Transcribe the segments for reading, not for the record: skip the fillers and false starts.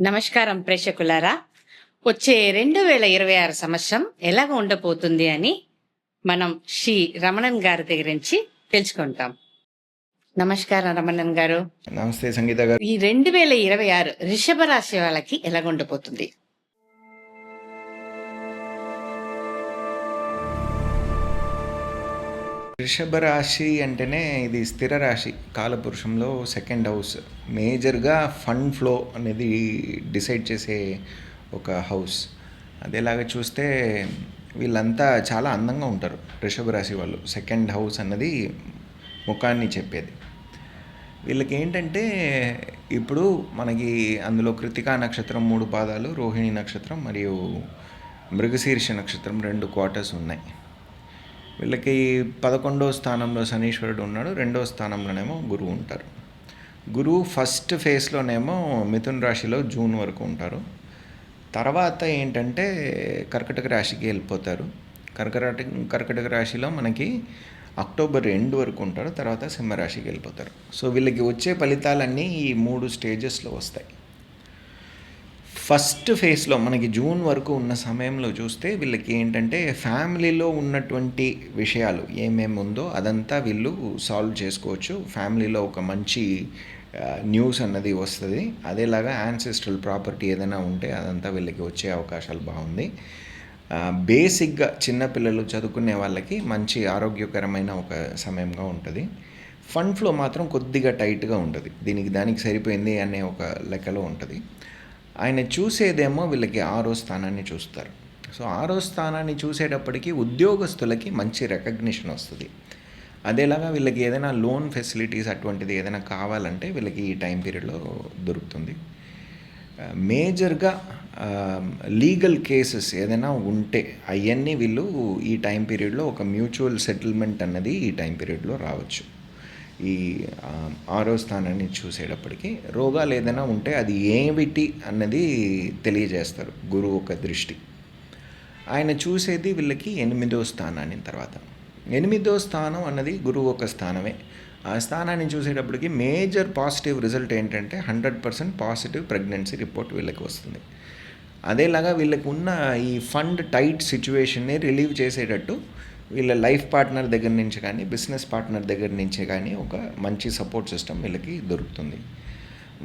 నమస్కారం ప్రేక్షకులారా. వచ్చే 2026 సంవత్సరం ఎలాగ ఉండబోతుంది అని మనం శ్రీ రమణన్ గారి దగ్గర నుంచి తెలుసుకుంటాం. నమస్కారం రమణన్ గారు. నమస్తే సంగీత గారు. ఈ 2026 వృషభ రాశి వాళ్ళకి ఎలాగ ఉండబోతుంది? వృషభ రాశి అంటేనే ఇది స్థిర రాశి, కాలపురుషంలో సెకండ్ హౌస్. మేజర్గా ఫండ్ ఫ్లో అనేది డిసైడ్ చేసే ఒక హౌస్. అదేలాగా చూస్తే వీళ్ళంతా చాలా అందంగా ఉంటారు వృషభ రాశి వాళ్ళు. సెకండ్ హౌస్ అన్నది ముఖాన్ని చెప్పేది. వీళ్ళకి ఏంటంటే ఇప్పుడు మనకి అందులో కృతికా నక్షత్రం 3 పాదాలు, రోహిణి నక్షత్రం మరియు మృగశీర్ష నక్షత్రం 2 క్వార్టర్స్ ఉన్నాయి. వీళ్ళకి 11వ స్థానంలో శనీశ్వరుడు ఉన్నాడు, 2వ స్థానంలోనేమో గురువు ఉంటారు. గురువు ఫస్ట్ ఫేజ్లోనేమో మిథున రాశిలో జూన్ వరకు ఉంటారు. తర్వాత ఏంటంటే కర్కటక రాశికి వెళ్ళిపోతారు. కర్కటక రాశిలో మనకి అక్టోబర్ 2 వరకు ఉంటారు. తర్వాత సింహరాశికి వెళ్ళిపోతారు. సో వీళ్ళకి వచ్చే ఫలితాలన్నీ ఈ 3 స్టేజెస్లో వస్తాయి. ఫస్ట్ ఫేజ్లో మనకి జూన్ వరకు ఉన్న సమయంలో చూస్తే వీళ్ళకి ఏంటంటే ఫ్యామిలీలో ఉన్నటువంటి విషయాలు ఏమేమి ఉందో అదంతా వీళ్ళు సాల్వ్ చేసుకోవచ్చు. ఫ్యామిలీలో ఒక మంచి న్యూస్ అన్నది వస్తుంది. అదేలాగా యాన్సెస్ట్రల్ ప్రాపర్టీ ఏదైనా ఉంటే అదంతా వీళ్ళకి వచ్చే అవకాశాలు బాగుంది. బేసిక్గా చిన్నపిల్లలు చదువుకునే వాళ్ళకి మంచి ఆరోగ్యకరమైన ఒక సమయంగా ఉంటుంది. ఫండ్ ఫ్లో మాత్రం కొద్దిగా టైట్గా ఉంటుంది. దానికి సరిపోయింది అనే ఒక లెక్కలో ఉంటుంది. ఆయన చూసేదేమో వీళ్ళకి 6వ స్థానాన్ని చూస్తారు. సో 6వ స్థానాన్ని చూసేటప్పటికి ఉద్యోగస్తులకి మంచి రికగ్నిషన్ వస్తుంది. అదేలాగా వీళ్ళకి ఏదైనా లోన్ ఫెసిలిటీస్ అటువంటిది ఏదైనా కావాలంటే వీళ్ళకి ఈ టైం పీరియడ్లో దొరుకుతుంది. మేజర్గా లీగల్ కేసెస్ ఏదైనా ఉంటే అవన్నీ వీళ్ళు ఈ టైం పీరియడ్లో ఒక మ్యూచువల్ సెటిల్మెంట్ అన్నది ఈ టైం పీరియడ్లో రావచ్చు. ఈ 6వ స్థానాన్ని చూసేటప్పటికి రోగాలు ఏదైనా ఉంటే అది ఏమిటి అన్నది తెలియజేస్తారు గురువు ఒక దృష్టి. ఆయన చూసేది వీళ్ళకి 8వ స్థానాన్ని. తర్వాత 8వ స్థానం అన్నది గురువు ఒక స్థానమే. ఆ స్థానాన్ని చూసేటప్పటికి మేజర్ పాజిటివ్ రిజల్ట్ ఏంటంటే 100% పాజిటివ్ ప్రెగ్నెన్సీ రిపోర్ట్ వీళ్ళకి వస్తుంది. అదేలాగా వీళ్ళకి ఉన్న ఈ ఫండ్ టైట్ సిచ్యువేషన్ని రిలీవ్ చేసేటట్టు వీళ్ళ లైఫ్ పార్ట్నర్ దగ్గర నుంచి కానీ బిజినెస్ పార్ట్నర్ దగ్గర నుంచి కానీ ఒక మంచి సపోర్ట్ సిస్టమ్ వీళ్ళకి దొరుకుతుంది.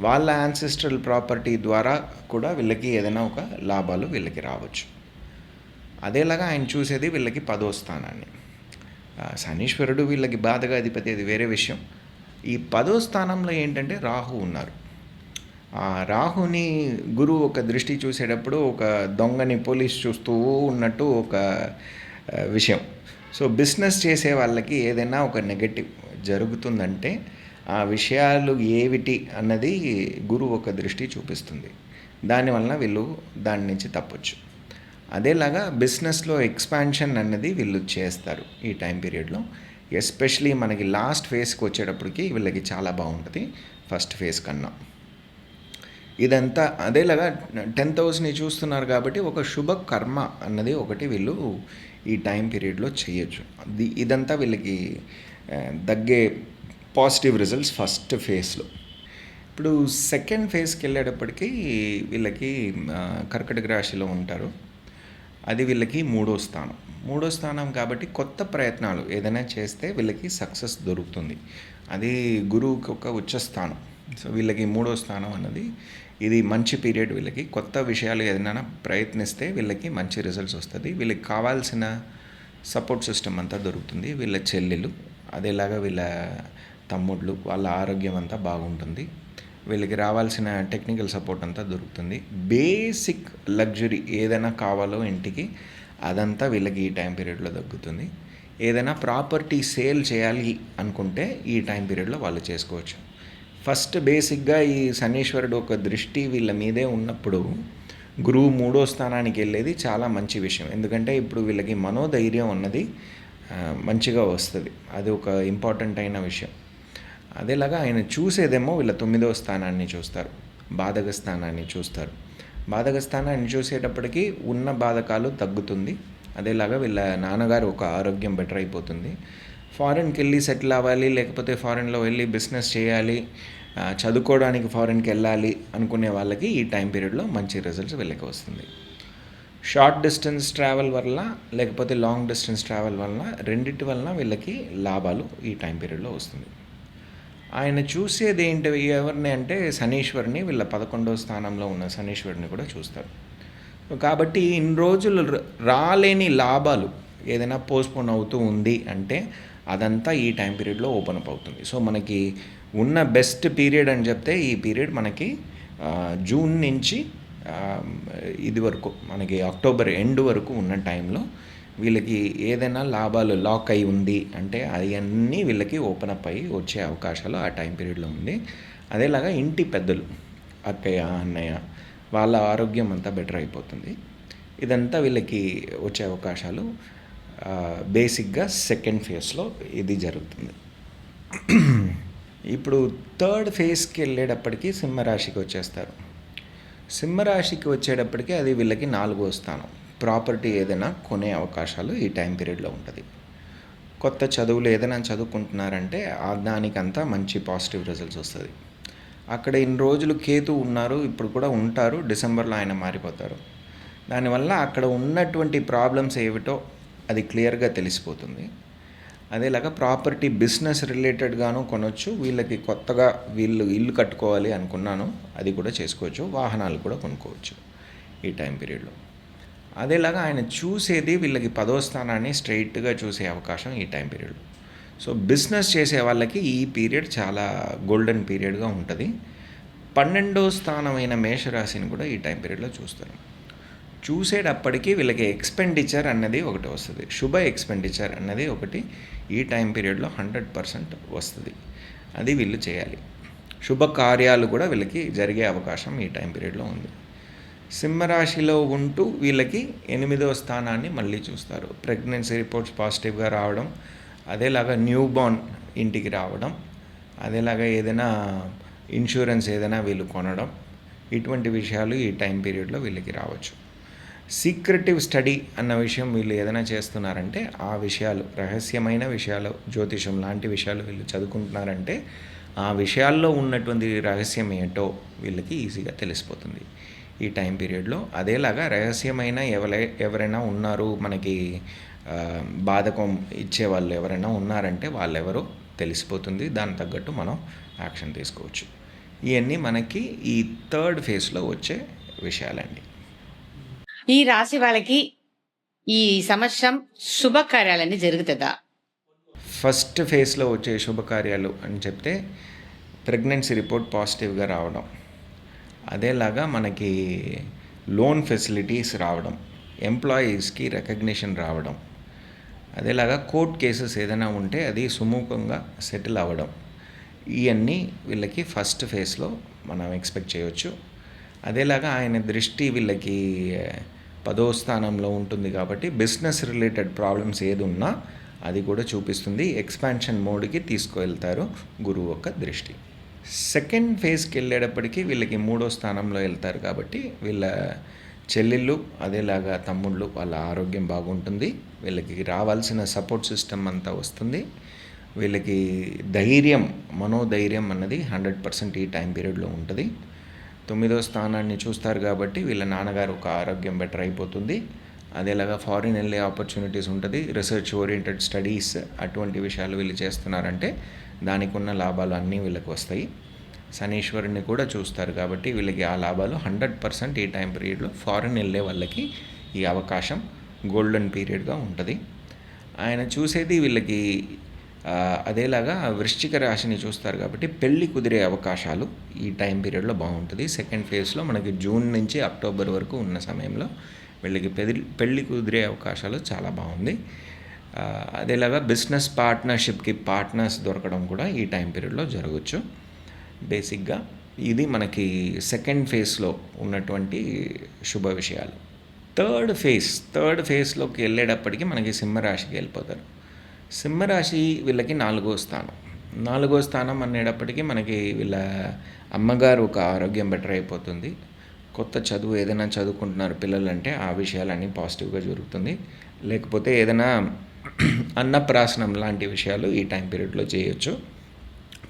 వాళ్ళ యాన్సెస్ట్రల్ ప్రాపర్టీ ద్వారా కూడా వీళ్ళకి ఏదైనా ఒక లాభాలు వీళ్ళకి రావచ్చు. అదేలాగా ఆయన చూసేది వీళ్ళకి 10వ స్థానాన్ని. శనీశ్వరుడు వీళ్ళకి బాధగా అధిపతి, అది వేరే విషయం. ఈ 10వ స్థానంలో ఏంటంటే రాహు ఉన్నారు. ఆ రాహుని గురువు ఒక దృష్టి చూసేటప్పుడు ఒక దొంగని పోలీస్ చూస్తూ ఉన్నట్టు ఒక విషయం. సో బిజినెస్ చేసే వాళ్ళకి ఏదైనా ఒక నెగటివ్ జరుగుతుందంటే ఆ విషయాలు ఏమిటి అన్నది గురువు ఒక దృష్టి చూపిస్తుంది. దానివల్ల వీళ్ళు దాని నుంచి తప్పొచ్చు. అదేలాగా బిజినెస్లో ఎక్స్పాన్షన్ అన్నది వీళ్ళు చేస్తారు ఈ టైం పీరియడ్లో. ఎస్పెషలీ మనకి లాస్ట్ ఫేజ్కి వచ్చేటప్పటికి వీళ్ళకి చాలా బాగుంటుంది ఫస్ట్ ఫేజ్ కన్నా. ఇదంతా అదేలాగా 10th హౌస్ని చూస్తున్నారు కాబట్టి ఒక శుభ కర్మ అన్నది ఒకటి వీళ్ళు ఈ టైం పీరియడ్లో చేయొచ్చు. ఇదంతా వీళ్ళకి దగ్గే పాజిటివ్ రిజల్ట్స్ ఫస్ట్ ఫేజ్లో. ఇప్పుడు సెకండ్ ఫేజ్కి వెళ్ళేటప్పటికీ వీళ్ళకి కర్కటక రాశిలో ఉంటారు. అది వీళ్ళకి 3వ స్థానం. 3వ స్థానం కాబట్టి కొత్త ప్రయత్నాలు ఏదైనా చేస్తే వీళ్ళకి సక్సెస్ దొరుకుతుంది. అది గురువుకి ఒక ఉచ్చ స్థానం. సో వీళ్ళకి 3వ స్థానం అన్నది ఇది మంచి పీరియడ్. వీళ్ళకి కొత్త విషయాలు ఏదైనా ప్రయత్నిస్తే వీళ్ళకి మంచి రిజల్ట్స్ వస్తుంది. వీళ్ళకి కావాల్సిన సపోర్ట్ సిస్టమ్ అంతా దొరుకుతుంది. వీళ్ళ చెల్లెలు అదేలాగా వీళ్ళ తమ్ముళ్ళు వాళ్ళ ఆరోగ్యం అంతా బాగుంటుంది. వీళ్ళకి రావాల్సిన టెక్నికల్ సపోర్ట్ అంతా దొరుకుతుంది. బేసిక్ లగ్జరీ ఏదైనా కావాలో ఇంటికి అదంతా వీళ్ళకి ఈ టైం పీరియడ్లో దొరుకుతుంది. ఏదైనా ప్రాపర్టీ సేల్ చేయాలి అనుకుంటే ఈ టైం పీరియడ్లో వాళ్ళు చేసుకోవచ్చు. ఫస్ట్ బేసిక్గా ఈ శనీశ్వరుడు ఒక దృష్టి వీళ్ళ మీదే ఉన్నప్పుడు గురువు 3వ స్థానానికి వెళ్ళేది చాలా మంచి విషయం. ఎందుకంటే ఇప్పుడు వీళ్ళకి మనోధైర్యం అన్నది మంచిగా వస్తుంది. అది ఒక ఇంపార్టెంట్ అయిన విషయం. అదేలాగా ఆయన చూసేదేమో వీళ్ళ 9వ స్థానాన్ని చూస్తారు, బాధక స్థానాన్ని చూస్తారు. బాధక స్థానాన్ని చూసేటప్పటికి ఉన్న బాధకాలు తగ్గుతుంది. అదేలాగా వీళ్ళ నాన్నగారు ఒక ఆరోగ్యం బెటర్ అయిపోతుంది. ఫారెన్కి వెళ్ళి సెటిల్ అవ్వాలి, లేకపోతే ఫారెన్లో వెళ్ళి బిజినెస్ చేయాలి, చదువుకోవడానికి ఫారెన్కి వెళ్ళాలి అనుకునే వాళ్ళకి ఈ టైం పీరియడ్లో మంచి రిజల్ట్స్ వీళ్ళకి వస్తుంది. షార్ట్ డిస్టెన్స్ ట్రావెల్ వల్ల లేకపోతే లాంగ్ డిస్టెన్స్ ట్రావెల్ వలన రెండింటి వలన వీళ్ళకి లాభాలు ఈ టైం పీరియడ్లో వస్తుంది. ఆయన చూసేది ఏంటి ఎవరిని అంటే శనీశ్వరుని, వీళ్ళ 11వ స్థానంలో ఉన్న శనీశ్వరుని కూడా చూస్తారు. కాబట్టి ఇన్ని రోజులు రాలేని లాభాలు ఏదైనా పోస్ట్పోన్ అవుతూ ఉంది అంటే అదంతా ఈ టైం పీరియడ్లో ఓపెన్ అప్ అవుతుంది. సో మనకి ఉన్న బెస్ట్ పీరియడ్ అని చెప్తే ఈ పీరియడ్ మనకి జూన్ నుంచి ఇది వరకు మనకి అక్టోబర్ ఎండ్ వరకు ఉన్న టైంలో వీళ్ళకి ఏదైనా లాభాలు లాక్ అయి ఉంది అంటే అవన్నీ వీళ్ళకి ఓపెన్ అప్ అయ్యి వచ్చే అవకాశాలు ఆ టైం పీరియడ్లో ఉంది. అదేలాగా ఇంటి పెద్దలు, అక్కయ్య, అన్నయ్య, వాళ్ళ ఆరోగ్యం అంతా బెటర్ అయిపోతుంది. ఇదంతా వీళ్ళకి వచ్చే అవకాశాలు బేసిక్గా సెకండ్ ఫేజ్లో ఇది జరుగుతుంది. ఇప్పుడు థర్డ్ ఫేజ్కి వెళ్ళేటప్పటికి సింహరాశికి వచ్చేస్తారు. సింహరాశికి వచ్చేటప్పటికి అది వీళ్ళకి 4వ స్థానం. ప్రాపర్టీ ఏదైనా కొనే అవకాశాలు ఈ టైం పీరియడ్లో ఉంటుంది. కొత్త చదువులు ఏదైనా చదువుకుంటున్నారంటే దానికంతా మంచి పాజిటివ్ రిజల్ట్స్ వస్తుంది. అక్కడ ఇన్ని రోజులు కేతు ఉన్నారు, ఇప్పుడు కూడా ఉంటారు, డిసెంబర్లో ఆయన మారిపోతారు. దానివల్ల అక్కడ ఉన్నటువంటి ప్రాబ్లమ్స్ ఏమిటో అది క్లియర్గా తెలిసిపోతుంది. అదేలాగా ప్రాపర్టీ బిజినెస్ రిలేటెడ్గాను కొనవచ్చు. వీళ్ళకి కొత్తగా వీళ్ళు ఇల్లు కట్టుకోవాలి అనుకున్నాను, అది కూడా చేసుకోవచ్చు. వాహనాలు కూడా కొనుక్కోవచ్చు ఈ టైం పీరియడ్లో. అదేలాగా ఆయన చూసేది వీళ్ళకి 10వ స్థానాన్ని స్ట్రైట్గా చూసే అవకాశం ఈ టైం పీరియడ్లో. సో బిజినెస్ చేసే వాళ్ళకి ఈ పీరియడ్ చాలా గోల్డెన్ పీరియడ్గా ఉంటుంది. 12వ స్థానమైన మేషరాశిని కూడా ఈ టైం పీరియడ్లో చూస్తారు. చూసేటప్పటికీ వీళ్ళకి ఎక్స్పెండిచర్ అన్నది ఒకటి వస్తుంది. శుభ ఎక్స్పెండిచర్ అన్నది ఒకటి ఈ టైం పీరియడ్లో 100% వస్తుంది. అది వీళ్ళు చేయాలి. శుభ కార్యాలు కూడా వీళ్ళకి జరిగే అవకాశం ఈ టైం పీరియడ్లో ఉంది. సింహరాశిలో ఉంటూ వీళ్ళకి 8వ స్థానాన్ని మళ్ళీ చూస్తారు. ప్రెగ్నెన్సీ రిపోర్ట్స్ పాజిటివ్గా రావడం, అదేలాగా న్యూ బార్న్ ఇంటికి రావడం, అదేలాగా ఏదైనా ఇన్సూరెన్స్ ఏదైనా వీళ్ళు కొనడం, ఇటువంటి విషయాలు ఈ టైం పీరియడ్లో వీళ్ళకి రావచ్చు. సీక్రెటివ్ స్టడీ అన్న విషయం వీళ్ళు ఏదైనా చేస్తున్నారంటే ఆ విషయాలు, రహస్యమైన విషయాలు, జ్యోతిషం లాంటి విషయాలు వీళ్ళు చదువుకుంటున్నారంటే ఆ విషయాల్లో ఉన్నటువంటి రహస్యం ఏంటో వీళ్ళకి ఈజీగా తెలిసిపోతుంది ఈ టైం పీరియడ్లో. అదేలాగా రహస్యమైన ఎవరైనా ఉన్నారు, మనకి బాధకం ఇచ్చేవాళ్ళు ఎవరైనా ఉన్నారంటే వాళ్ళెవరో తెలిసిపోతుంది. దానికి తగ్గట్టు మనం యాక్షన్ తీసుకోవచ్చు. ఇవన్నీ మనకి ఈ థర్డ్ ఫేజ్లో వచ్చే విషయాలండి. ఈ రాశి వాళ్ళకి ఈ సంవత్సరం శుభకార్యాలన్నీ జరుగుతుందా? ఫస్ట్ ఫేజ్లో వచ్చే శుభకార్యాలు అని చెప్తే ప్రెగ్నెన్సీ రిపోర్ట్ పాజిటివ్గా రావడం, అదేలాగా మనకి లోన్ ఫెసిలిటీస్ రావడం, ఎంప్లాయీస్కి రికగ్నిషన్ రావడం, అదేలాగా కోర్ట్ కేసెస్ ఏదైనా ఉంటే అది సుముఖంగా సెటిల్ అవ్వడం, ఇవన్నీ వీళ్ళకి ఫస్ట్ ఫేజ్లో మనం ఎక్స్పెక్ట్ చేయవచ్చు. అదేలాగా ఆయన దృష్టి వీళ్ళకి 10వ స్థానంలో ఉంటుంది కాబట్టి బిజినెస్ రిలేటెడ్ ప్రాబ్లమ్స్ ఏది ఉన్నా అది కూడా చూపిస్తుంది. ఎక్స్పాన్షన్ మోడ్కి తీసుకువెళ్తారు గురువు యొక్క దృష్టి. సెకండ్ ఫేజ్కి వెళ్ళేటప్పటికి వీళ్ళకి 3వ స్థానంలో వెళ్తారు కాబట్టి వీళ్ళ చెల్లెళ్ళు, అదేలాగా తమ్ముళ్ళు, వాళ్ళ ఆరోగ్యం బాగుంటుంది. వీళ్ళకి రావాల్సిన సపోర్ట్ సిస్టమ్ అంతా వస్తుంది. వీళ్ళకి ధైర్యం, మనోధైర్యం అన్నది 100% ఈ టైం పీరియడ్లో ఉంటుంది. 9వ స్థానాన్ని చూస్తారు కాబట్టి వీళ్ళ నాన్నగారు ఒక ఆరోగ్యం బెటర్ అయిపోతుంది. అదేలాగా ఫారిన్ వెళ్ళే ఆపర్చునిటీస్ ఉంటుంది. రీసెర్చ్ ఓరియంటెడ్ స్టడీస్ అటువంటి విషయాలు వీళ్ళు చేస్తున్నారంటే దానికి ఉన్న లాభాలు అన్నీ వీళ్ళకి వస్తాయి. శనీశ్వరుని కూడా చూస్తారు కాబట్టి వీళ్ళకి ఆ లాభాలు 100% ఈ టైం పీరియడ్లో ఫారిన్ వెళ్ళే వాళ్ళకి ఈ అవకాశం గోల్డెన్ పీరియడ్గా ఉంటుంది. ఆయన చూసేది వీళ్ళకి అదేలాగా వృశ్చిక రాశిని చూస్తారు కాబట్టి పెళ్ళి కుదిరే అవకాశాలు ఈ టైం పీరియడ్లో బాగుంటుంది. సెకండ్ ఫేజ్లో మనకి జూన్ నుంచి అక్టోబర్ వరకు ఉన్న సమయంలో వీళ్ళకి పెళ్ళి కుదిరే అవకాశాలు చాలా బాగుంది. అదేలాగా బిజినెస్ పార్ట్నర్షిప్కి పార్ట్నర్స్ దొరకడం కూడా ఈ టైం పీరియడ్లో జరగవచ్చు. బేసిక్గా ఇది మనకి సెకండ్ ఫేజ్లో ఉన్నటువంటి శుభ విషయాలు. థర్డ్ ఫేజ్లోకి వెళ్ళేటప్పటికి మనకి సింహరాశికి వెళ్ళిపోతారు. సింహరాశి వీళ్ళకి 4వ స్థానం. 4వ స్థానం అనేటప్పటికీ మనకి వీళ్ళ అమ్మగారు ఒక ఆరోగ్యం బెటర్ అయిపోతుంది. కొత్త చదువు ఏదైనా చదువుకుంటున్నారు పిల్లలంటే ఆ విషయాలన్నీ పాజిటివ్గా జరుగుతుంది. లేకపోతే ఏదైనా అన్నప్రాసనం లాంటి విషయాలు ఈ టైం పీరియడ్లో చేయొచ్చు.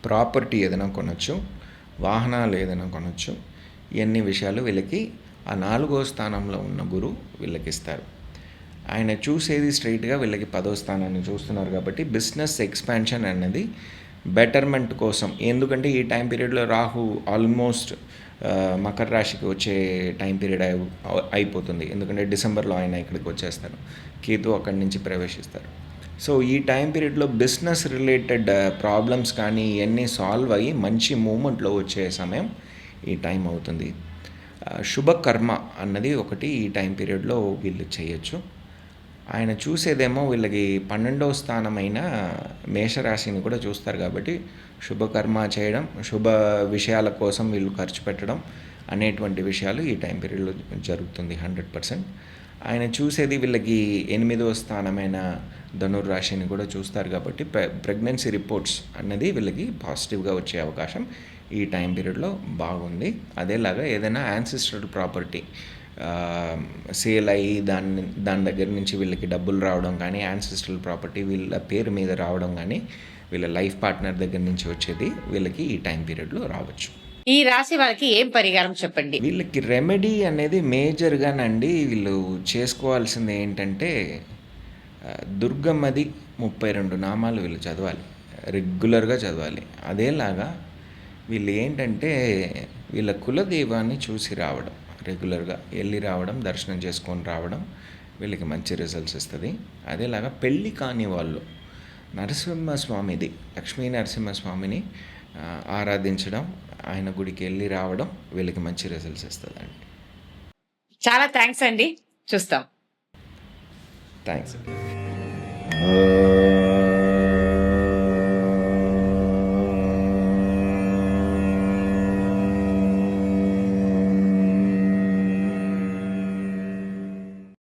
ప్రాపర్టీ ఏదైనా కొనవచ్చు. వాహనాలు ఏదైనా కొనొచ్చు. ఇవన్నీ విషయాలు వీళ్ళకి ఆ 4వ స్థానంలో ఉన్న గురువు వీళ్ళకి ఇస్తారు. ఆయన చూసేది స్ట్రైట్గా వీళ్ళకి 10వ స్థానాన్ని చూస్తున్నారు కాబట్టి బిజినెస్ ఎక్స్పాన్షన్ అనేది బెటర్మెంట్ కోసం. ఎందుకంటే ఈ టైం పీరియడ్లో రాహు ఆల్మోస్ట్ మకర రాశికి వచ్చే టైం పీరియడ్ అయిపోతుంది. ఎందుకంటే డిసెంబర్లో ఆయన ఇక్కడికి వచ్చేస్తారు, కేతు అక్కడి నుంచి ప్రవేశిస్తారు. సో ఈ టైం పీరియడ్లో బిజినెస్ రిలేటెడ్ ప్రాబ్లమ్స్ కానీ ఇవన్నీ సాల్వ్ అయ్యి మంచి మూమెంట్లో వచ్చే సమయం ఈ టైం అవుతుంది. శుభకర్మ అన్నది ఒకటి ఈ టైం పీరియడ్లో వీళ్ళు చేయొచ్చు. ఆయన చూసేదేమో వీళ్ళకి 12వ స్థానమైన మేషరాశిని కూడా చూస్తారు కాబట్టి శుభకర్మ చేయడం, శుభ విషయాల కోసం వీళ్ళు ఖర్చు పెట్టడం అనేటువంటి విషయాలు ఈ టైం పీరియడ్లో జరుగుతుంది 100%. ఆయన చూసేది వీళ్ళకి 8వ స్థానమైన ధనుర్రాశిని కూడా చూస్తారు కాబట్టి ప్రెగ్నెన్సీ రిపోర్ట్స్ అన్నది వీళ్ళకి పాజిటివ్గా వచ్చే అవకాశం ఈ టైం పీరియడ్లో బాగుంది. అదేలాగా ఏదైనా యాన్సిస్ట్రల్ ప్రాపర్టీ సేల్ అయ్యి దాని దగ్గర నుంచి వీళ్ళకి డబ్బులు రావడం కానీ, యాన్సిస్ట్రల్ ప్రాపర్టీ వీళ్ళ పేరు మీద రావడం కానీ, వీళ్ళ లైఫ్ పార్ట్నర్ దగ్గర నుంచి వచ్చేది వీళ్ళకి ఈ టైం పీరియడ్లో రావచ్చు. ఈ రాశి వాళ్ళకి ఏం పరిహారం చెప్పండి? వీళ్ళకి రెమెడీ అనేది మేజర్గానండి వీళ్ళు చేసుకోవాల్సింది ఏంటంటే దుర్గమ్మది 32 నామాలు వీళ్ళు చదవాలి, రెగ్యులర్గా చదవాలి. అదేలాగా వీళ్ళు ఏంటంటే వీళ్ళ కులదైవాన్ని చూసి రావడం, రెగ్యులర్గా వెళ్ళి రావడం, దర్శనం చేసుకొని రావడం వీళ్ళకి మంచి రిజల్ట్స్ ఇస్తుంది. అదేలాగా పెళ్ళి కాని వాళ్ళు నరసింహస్వామిది, లక్ష్మీ నరసింహస్వామిని ఆరాధించడం, ఆయన గుడికి వెళ్ళి రావడం వీళ్ళకి మంచి రిజల్ట్స్ ఇస్తుందండి. చాలా థ్యాంక్స్ అండి. చూస్తాం. థ్యాంక్స్.